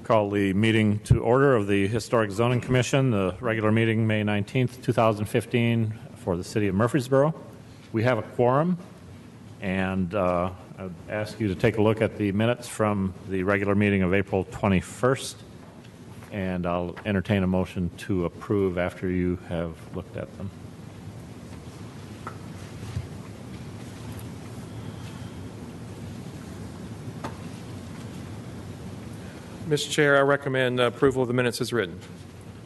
Call the meeting to order of the Historic Zoning Commission, the regular meeting May 19th, 2015 for the city of Murfreesboro. We have a quorum, and I'd ask you to take a look at the minutes from the regular meeting of April 21st, and I'll entertain a motion to approve after you have looked at them. Mr. Chair, I recommend approval of the minutes as written.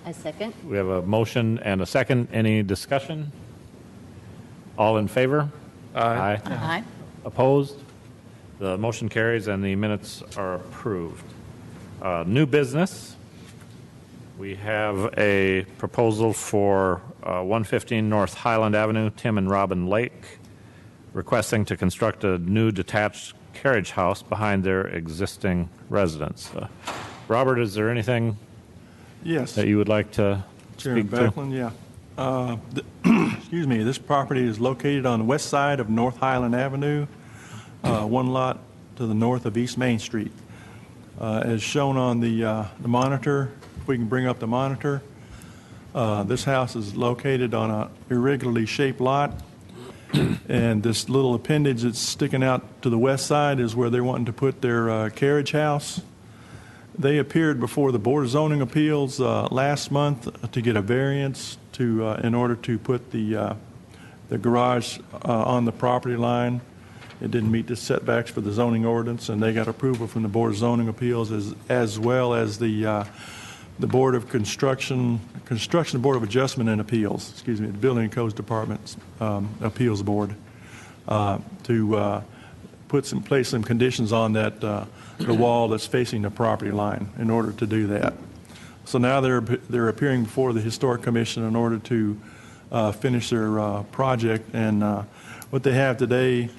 I second. We have a motion and a second. Any discussion? All in favor? Aye. Aye. Opposed? The motion carries and the minutes are approved. New business. We have a proposal for 115 North Highland Avenue, Tim and Robin Lake, requesting to construct a new detached carriage house behind their existing residence. Robert, is there anything that you would like to Chairman speak to? Backlund, yeah. Excuse me. This property is located on the west side of North Highland Avenue, one lot to the north of East Main Street. As shown on the monitor, if we can bring up the monitor, this house is located on an irregularly shaped lot, and this little appendage that's sticking out to the west side is where they're wanting to put their carriage house. They appeared before the Board of Zoning Appeals last month to get a variance in order to put the garage on the property line. It didn't meet the setbacks for the zoning ordinance, and they got approval from the Board of Zoning Appeals as well as the Board of Construction Board of Adjustment and Appeals, excuse me, the Building and Codes Department's Appeals Board, to place some conditions on that the wall that's facing the property line in order to do that. So now they're appearing before the Historic Commission in order to finish their project, and what they have today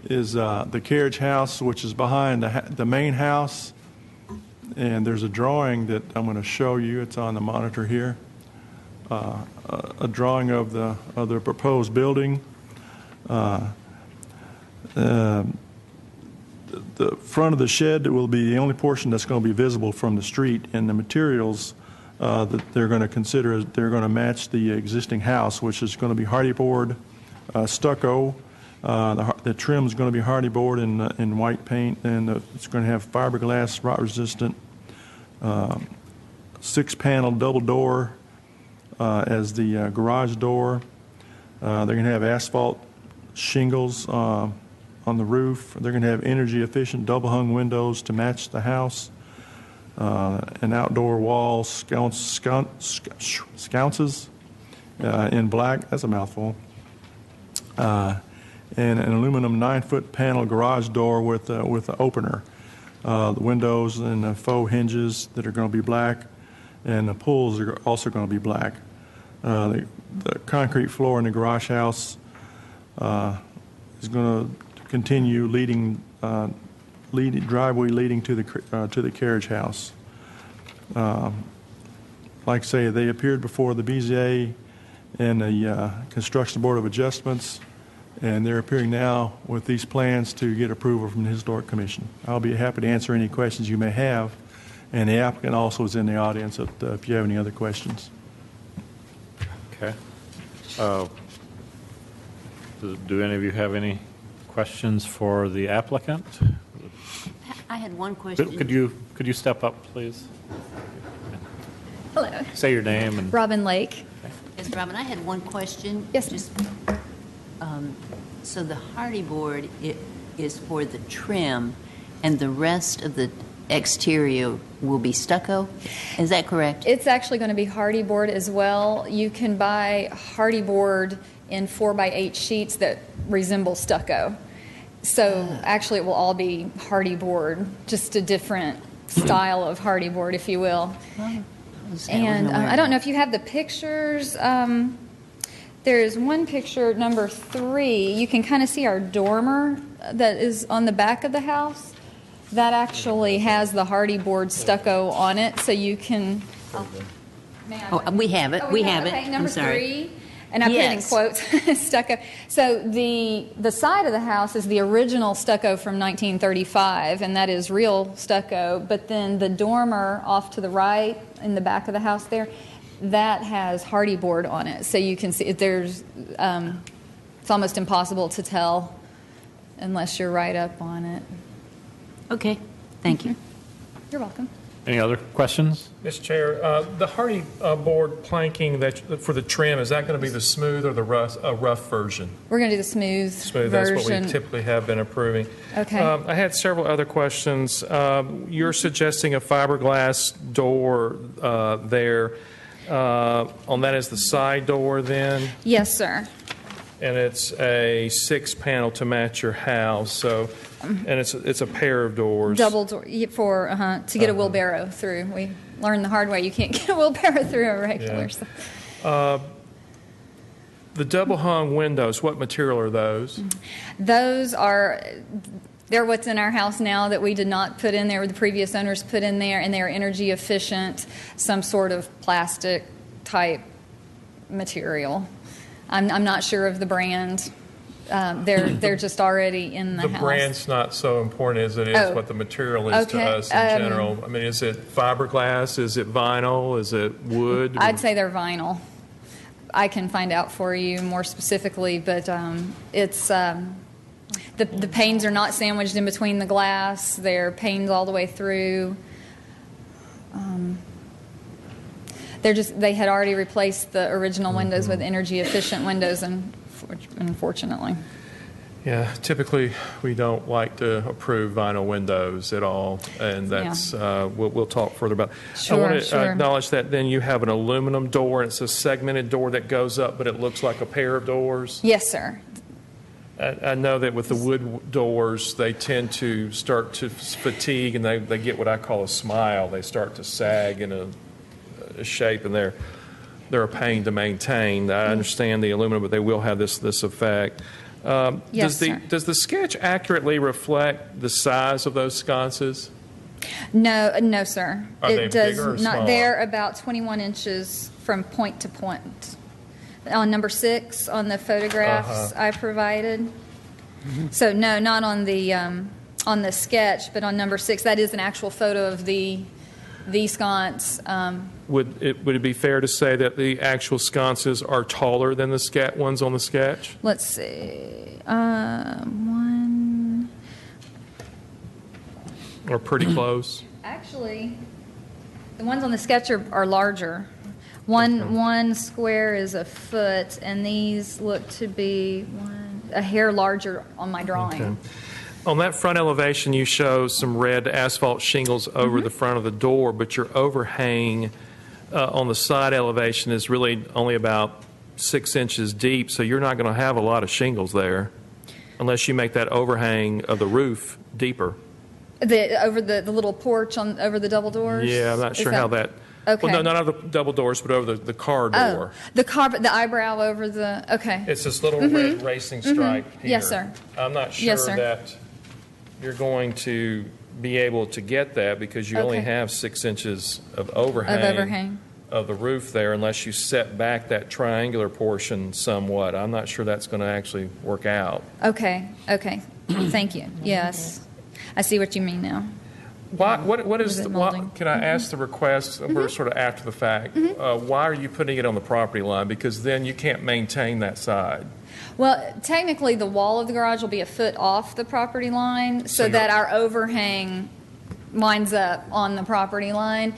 is the carriage house, which is behind the main house. And there's a drawing that I'm going to show you. It's on the monitor here. A drawing of the proposed building. The front of the shed will be the only portion that's going to be visible from the street, and the materials that they're going to consider, they're going to match the existing house, which is going to be hardy board, stucco. The trim is going to be hardy board in white paint, and it's going to have fiberglass, rot resistant, 6-panel double door as the garage door. They're going to have asphalt shingles on the roof. They're going to have energy efficient double hung windows to match the house. An outdoor wall sconces in black. That's a mouthful. And an aluminum 9-foot panel garage door with an opener. The windows and the faux hinges that are going to be black, and the pulls are also going to be black. The concrete floor in the garage house is going to continue driveway leading to the carriage house. Like I say, they appeared before the BZA and the Construction Board of Adjustments, and they're appearing now with these plans to get approval from the Historic Commission. I'll be happy to answer any questions you may have, and the applicant also is in the audience if you have any other questions. Okay. Do any of you have any questions for the applicant? I had one question. Could you step up, please? Hello. Say your name and. Robin Lake. Yes, Robin, I had one question. Yes. So the hardy board is for the trim, and the rest of the exterior will be stucco. Is that correct? It's actually going to be hardy board as well. You can buy hardy board in 4x8 sheets that resemble stucco. So actually it will all be hardy board, just a different style of hardy board, if you will. And I don't know if you have the pictures. There's one picture, number 3. You can kind of see our dormer that is on the back of the house. That actually has the hardy board stucco on it, so you can. we have it. Oh, we have it. Okay, number I'm sorry. 3. And I put it in Yes. quotes, stucco. So the side of the house is the original stucco from 1935, and that is real stucco. But then the dormer off to the right in the back of the house there, that has hardy board on it. So you can see there's it's almost impossible to tell unless you're right up on it. Okay, thank you. You're welcome. Any other questions? Mr. Chair, the hardy board planking for the trim, is that going to be the smooth or the rough version? We're going to do the smooth Smooth, version. that's what we typically have been approving. Okay. I had several other questions. You're suggesting a fiberglass door there. On that is the side door then? Yes, sir. And it's a 6-panel to match your house, so, and it's a pair of doors. Double door for to get a wheelbarrow through. We learned the hard way. You can't get a wheelbarrow through a regular. Yeah. So. The double hung windows, what material are those? Those are they're what's in our house now that we did not put in there. The previous owners put in there, and they are energy efficient. Some sort of plastic type material. I'm not sure of the brand. They're just already in the house. The brand's not so important as it is what the material is to Okay, us in general. I mean, is it fiberglass? Is it vinyl? Is it wood? I'd say they're vinyl. I can find out for you more specifically, but it's the panes are not sandwiched in between the glass. They're panes all the way through. They had already replaced the original windows with energy efficient windows, unfortunately. Yeah, typically we don't like to approve vinyl windows at all, and that's we'll talk further about. Sure, I want to sure. acknowledge that then you have an aluminum door, and it's a segmented door that goes up, but it looks like a pair of doors. Yes, sir. I know that with the wood doors, they tend to start to fatigue, and they get what I call a smile. They start to sag in a shape, and they're a pain to maintain. I understand the aluminum, but they will have this effect. Yes, sir. Does the sketch accurately reflect the size of those sconces? No, sir. Are they It does bigger or not. smaller? They're about 21 inches from point to point. On number 6 on the photographs I provided. So no, not on the sketch, but on number 6, that is an actual photo of the sconce. Would it be fair to say that the actual sconces are taller than the ones on the sketch? Let's see. One. Or pretty close? Actually, the ones on the sketch are larger. One square is a foot, and these look to be a hair larger on my drawing. Okay. On that front elevation, you show some red asphalt shingles over the front of the door, but your overhang on the side elevation is really only about 6 inches deep, so you're not going to have a lot of shingles there unless you make that overhang of the roof deeper. Over the little porch over the double doors? Yeah, I'm not sure how that... Okay. Well, no, not over the double doors, but over the car door. The eyebrow over the... Okay. It's this little red racing stripe here. Yes, sir. I'm not sure Yes, sir. that you're going to be able to get that because you only Okay. have 6 inches of overhang of the roof there unless you set back that triangular portion somewhat. I'm not sure that's going to actually work out. Okay. Thank you. Yes. I see what you mean now. What is it the, molding? can I ask the request? We're sort of after the fact. Why are you putting it on the property line? Because then you can't maintain that side. Well, technically, the wall of the garage will be a foot off the property line so you're- that our overhang lines up on the property line.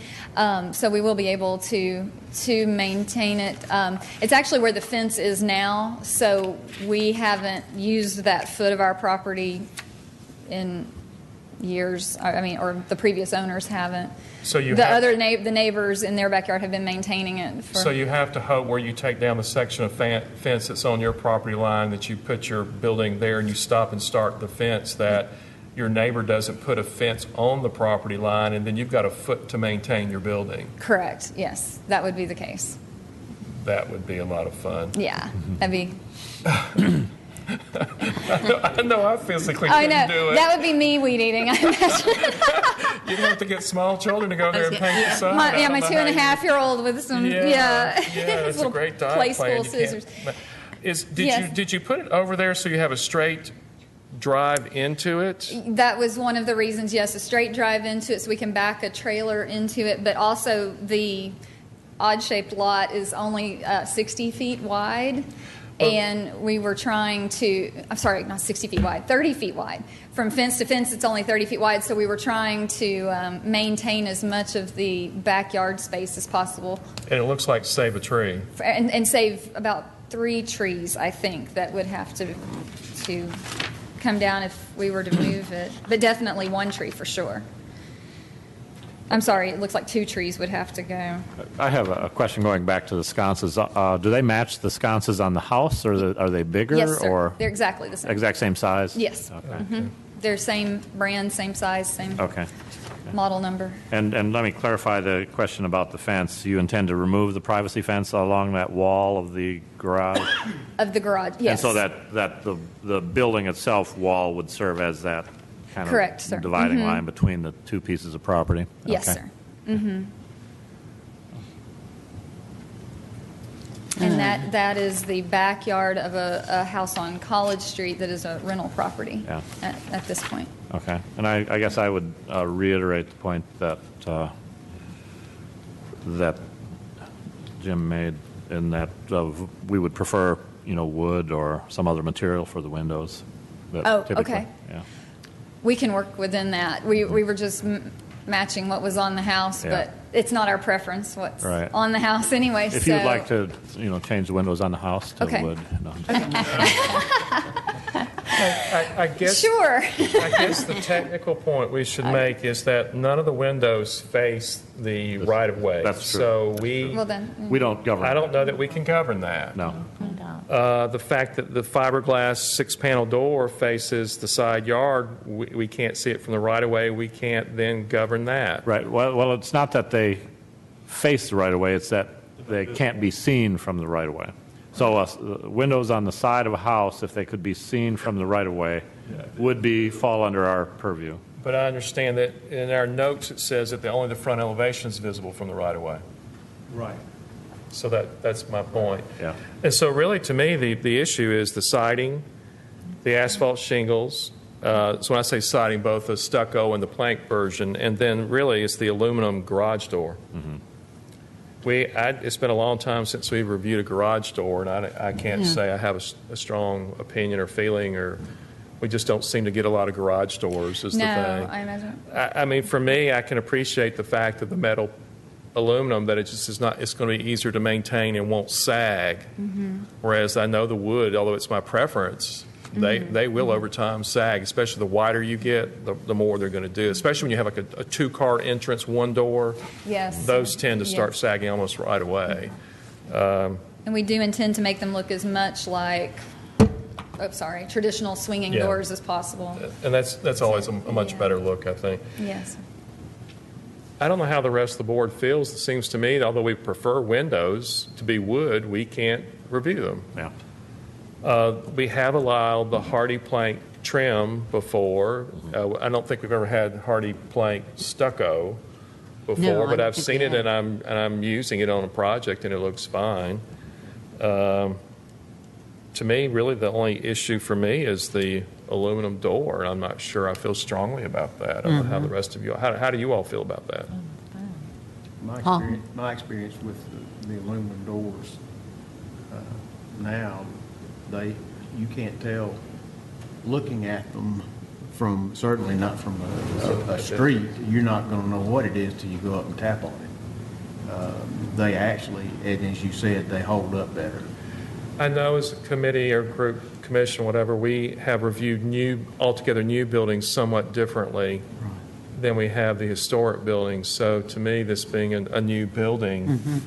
So we will be able to maintain it. It's actually where the fence is now, so we haven't used that foot of our property in years. Or the previous owners haven't. So you The have- other the neighbors in their backyard have been maintaining it. So you have to hope where you take down the section of fence that's on your property line, that you put your building there and you stop and start the fence, that your neighbor doesn't put a fence on the property line, and then you've got a foot to maintain your building. Correct. Yes, that would be the case. That would be a lot of fun. Yeah, that'd be. I know I physically I couldn't know do it. that would be me weed eating. I imagine. You don't have to get small children to go there and paint the sign. My, I yeah, don't my know two and a how you- half year old with some, Yeah, yeah. that's a little great diet play plan. school You can't- scissors. but Yes. did you put it over there so you have a straight drive into it? That was one of the reasons, yes, a straight drive into it so we can back a trailer into it, but also the odd-shaped lot is only 60 feet wide, and we were trying to, I'm sorry, not 60 feet wide, 30 feet wide. From fence to fence, it's only 30 feet wide, so we were trying to maintain as much of the backyard space as possible And it looks like save a tree. and save about 3 trees, I think, that would have to come down if we were to move it. But definitely 1 tree for sure. I'm sorry, it looks like 2 trees would have to go. I have a question going back to the sconces. Do they match the sconces on the house, or are they bigger? Yes, sir. Or They're exactly the same. exact same size? Yes. Okay. They're same brand, same size, same Okay. model number. And let me clarify the question about the fence. You intend to remove the privacy fence along that wall of the garage? Of the garage, yes. And so that the building itself wall would serve as that kind of Correct, sir. dividing line between the 2 pieces of property? Yes, Okay. sir. And that is the backyard of a house on College Street that is a rental property Yeah. at this point. Okay. And I guess I would reiterate the point that that Jim made in that we would prefer, wood or some other material for the windows. But Oh, typically- okay. Yeah. We can work within that. We were just matching what was on the house, Yeah. but it's not our preference what's Right. on the house anyway. If so you'd like to, change the windows on the house to Okay. wood. No. I guess. Sure. I guess the technical point we should make is that none of the windows face the right-of-way. That's true. So Well then, We don't govern. I don't know that we can govern that. No. The fact that the fiberglass 6-panel door faces the side yard, we can't see it from the right-of-way, we can't then govern that. Right. Well, it's not that they face the right-of-way, it's that they can't be seen from the right-of-way. So windows on the side of a house, if they could be seen from the right-of-way, would fall under our purview. But I understand that in our notes, it says that only the front elevation is visible from the right-of-way. Right. So that's my point. Yeah. And so really, to me, the issue is the siding, the asphalt shingles. So when I say siding, both the stucco and the plank version, and then really it's the aluminum garage door. It's been a long time since we've reviewed a garage door, and I can't say I have a strong opinion or feeling, or we just don't seem to get a lot of garage doors is no, the thing. I imagine. I mean, for me, I can appreciate the fact that the metal aluminum, that it just is not, it's going to be easier to maintain and won't sag. Whereas I know the wood, although it's my preference, they will over time sag, especially the wider you get, the more they're going to do, especially when you have like a 2-car entrance, 1 door. Yes. Those tend to start Yes. sagging almost right away. And we do intend to make them look as much like, traditional swinging Yeah. doors as possible. And that's always a much better look, I think. Yes. I don't know how the rest of the board feels. It seems to me that although we prefer windows to be wood, we can't review them. Yeah. We have allowed the hardy plank trim before. I don't think we've ever had hardy plank stucco before, No, I but don't I've think seen we it, have. and I'm using it on a project, and it looks fine. To me, really, the only issue for me is the aluminum door, and I'm not sure I feel strongly about that. I don't know how the rest of you, how do you all feel about that? My experience with the aluminum doors, now, you can't tell, looking at them from, certainly not from a street, you're not gonna know what it is till you go up and tap on it. They actually, and as you said, they hold up better. I know as a committee or group, commission, whatever, we have reviewed altogether new buildings somewhat differently than we have the historic buildings. So to me, this being a new building,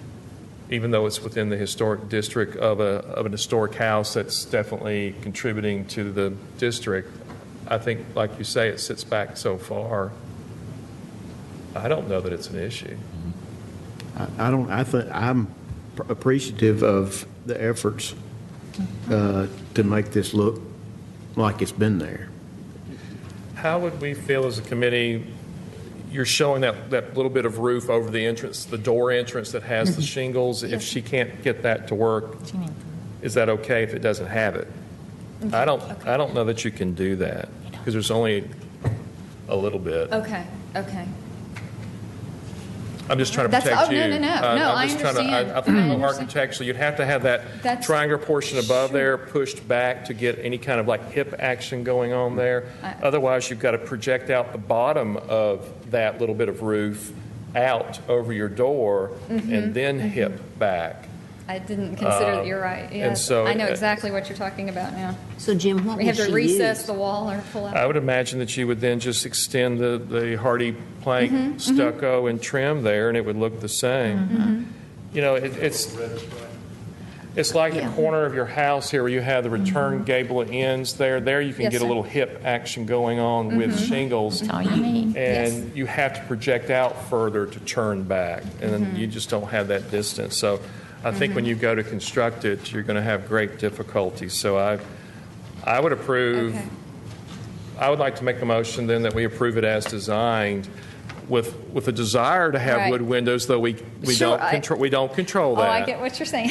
even though it's within the historic district of an historic house that's definitely contributing to the district, I think, like you say, it sits back so far. I don't know that it's an issue. I'm appreciative of the efforts to make this look like it's been there. How would we feel as a committee, you're showing that little bit of roof over the entrance, the door entrance that has the shingles. If she can't get that to work, is that okay if it doesn't have it? I don't know that you can do that because there's only a little bit. Okay, okay. I'm just trying to That's- protect oh, you. no, I'm I just trying to- understand. I think I understand. architecturally, you'd have to have that That's- triangular portion above there pushed back to get any kind of like hip action going on there. Otherwise, you've got to project out the bottom of that little bit of roof out over your door and then hip back. I didn't consider that. You're right. Yes, so I know it- exactly what you're talking about now. So Jim, what We will have to she recess use? the wall or pull out. I would imagine that you would then just extend the hardy plank stucco and trim there, and it would look the same. You know, it's like the Yeah. corner of your house here where you have the return gable ends there. There you can Yes, get a sir. little hip action going on with shingles. That's all you need. And you have to project out further to turn back, and then you just don't have that distance. So I think when you go to construct it, you're going to have great difficulty. So I would approve. Okay. I would like to make a motion then that we approve it as designed, with a desire to have Right. wood windows, though we Sure, don't control Oh, that. I get what you're saying.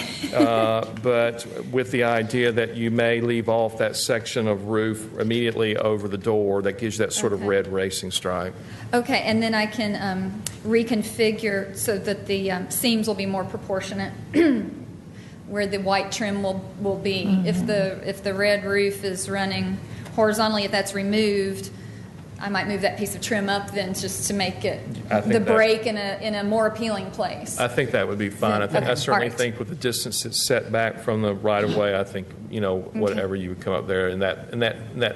But with the idea that you may leave off that section of roof immediately over the door that gives that sort of Okay. red racing stripe. Okay, and then I can reconfigure so that the seams will be more proportionate where the white trim will be. If the red roof is running horizontally, if that's removed, I might move that piece of trim up then just to make it I think the that- break in a more appealing place. I think that would be fine. I Okay. certainly All right. think with the distance that's set back from the right of way, I think, whatever you would come up there and that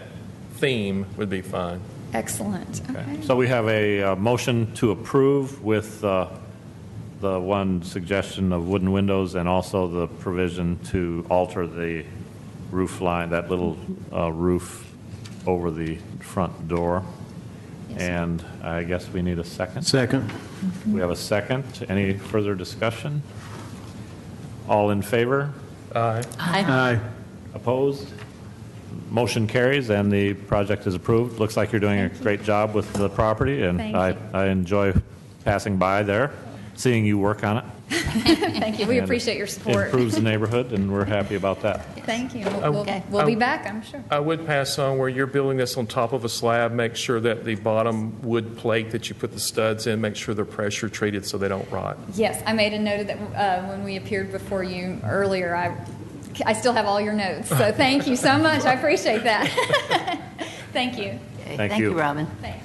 theme would be fine. Excellent. Okay. So we have a motion to approve with the one suggestion of wooden windows and also the provision to alter the roof line, that little roof over the front door. Yes, sir. And I guess we need a second. Second. We have a second. Any further discussion? All in favor? Aye. Aye. Opposed? Motion carries and the project is approved. Looks like you're doing a great job with the property, and Thank I you. I enjoy passing by there, seeing you work on it. Thank you. We And appreciate your it support. improves the neighborhood, and we're happy about that. Thank you. Okay. We'll be back, I'm sure. I would pass on where you're building this on top of a slab, make sure that the bottom wood plate that you put the studs in, make sure they're pressure treated so they don't rot. Yes, I made a note of that when we appeared before you earlier. I still have all your notes, so thank you so much. I appreciate that. Thank you. Okay, Thank Thank you. you, Robin. Thanks.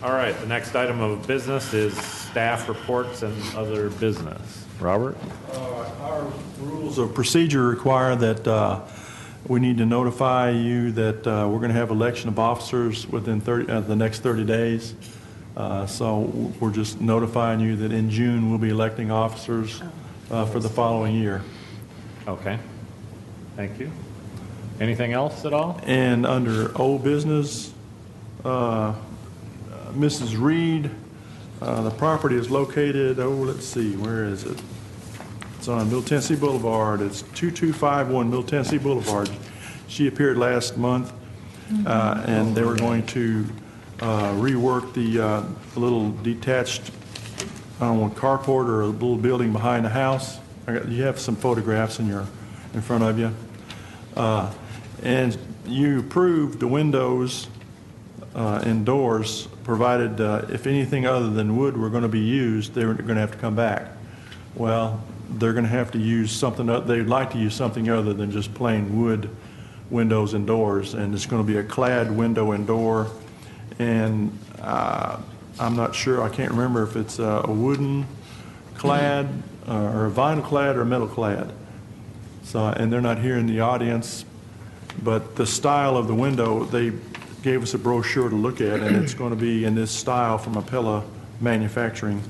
All right, the next item of business is staff reports and other business. Robert? Our rules of procedure require that we need to notify you that we're going to have election of officers within the next 30 days. So we're just notifying you that in June, we'll be electing officers for the following year. Okay. Thank you. Anything else at all? And under old business, Mrs. Reed, the property is located, let's see, where is it? It's on Middle Tennessee Boulevard. It's 2251 Middle Tennessee Boulevard. She appeared last month, and they were going to rework the little detached, I don't know, carport or a little building behind the house. You have some photographs in front of you. And you approved the windows and doors, provided if anything other than wood were going to be used, they were going to have to come back. Well, they're going to have to use something, they'd like to use something other than just plain wood windows and doors, and it's going to be a clad window and door. And I'm not sure, I can't remember if it's a wooden clad or a vinyl clad or a metal clad. So, and they're not here in the audience, but the style of the window, they gave us a brochure to look at, and it's going to be in this style from Appella Manufacturing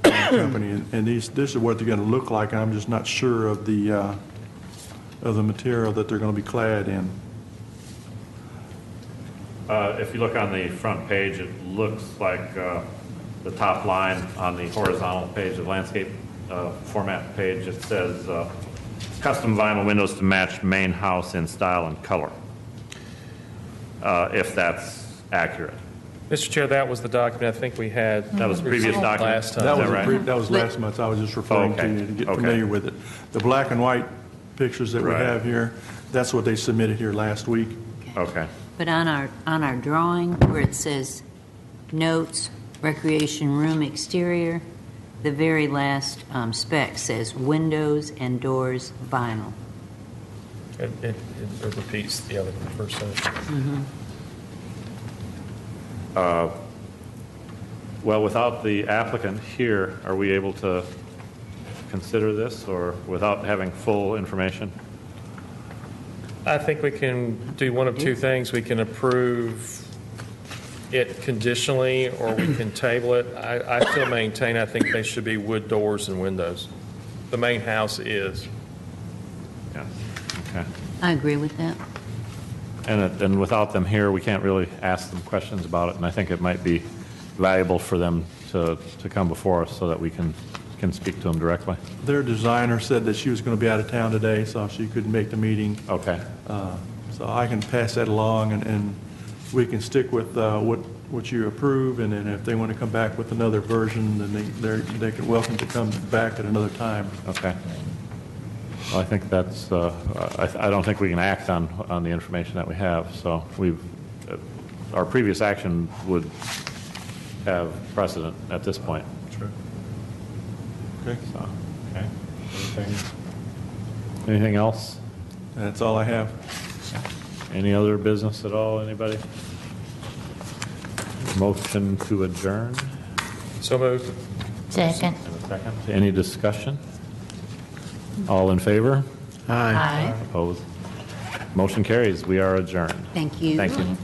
Company. And this is what they're going to look like, and I'm just not sure of the material that they're going to be clad in. If you look on the front page, it looks like the top line on the horizontal page, the landscape format page, it says custom vinyl windows to match main house in style and color, if that's accurate. Mr. Chair, that was the document I think we had. That was the previous document. Last time. That was, right? that was last month. I was just referring to Okay. you to get Okay. familiar with it. The black and white pictures that we Right. have here, that's what they submitted here last week. Okay. But on our drawing, where it says notes, recreation room exterior, the very last spec says windows and doors vinyl. It repeats the other first sentence. Well, without the applicant here, are we able to consider this, or without having full information? I think we can do one of two things. We can approve it conditionally, or we can table it. I still maintain, I think they should be wood doors and windows. The main house is. Yeah. Okay. I agree with that. And without them here, we can't really ask them questions about it, and I think it might be valuable for them to come before us so that we can speak to them directly. Their designer said that she was going to be out of town today, so she couldn't make the meeting. Okay. So I can pass that along, and we can stick with what you approve, and then if they want to come back with another version, then they can welcome to come back at another time. Okay. Well, I think that's, I don't think we can act on the information that we have, so our previous action would have precedent at this point. Sure. Okay, So, okay. Anything else? that's all I have. Any other business at all, anybody? Motion to adjourn? So moved. Second. And a second. Any discussion? All in favor? Aye. Opposed? Motion carries. We are adjourned. Thank you. Thank you.